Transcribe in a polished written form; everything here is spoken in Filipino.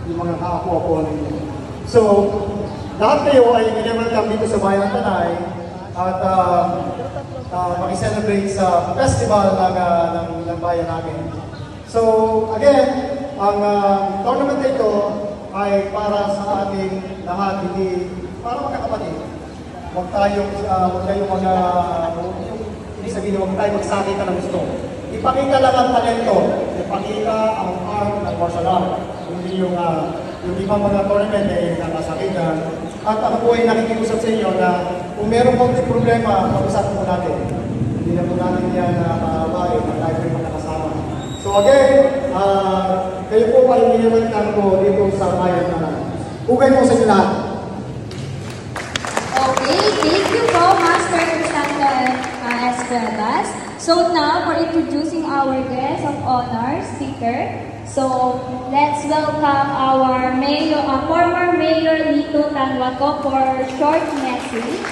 yung mga kaapo-apo ninyo. So, lahat kayo ay welcome dito sa Bayan ng Tanay at makiselebrate sa festival ng bayan namin. So, again, ang tournament ito ay para sa ating lahat, hindi para magkakapatid. Huwag kayong ibig sabihin, huwag tayo magsakita ng gusto. Ipakita lang ang talento, ipakita ang art ng martial art. Hindi yung ibang mga tournament ay nakasakitan. At ako po ay nakikiusap sa inyo na kung meron konting problema, pag-usapan po natin. Hindi na po natin yan maabayin na tayo rin magkakasama. So again, kayo po ay minimalitan ko dito sa bayan na hugay po sa inyo lahat. Okay, thank you po, Master Cristante Escuelas. So now, for introducing our guest of honor speaker, so let's welcome our mayor, former Mayor Lito Tanwaco for short message.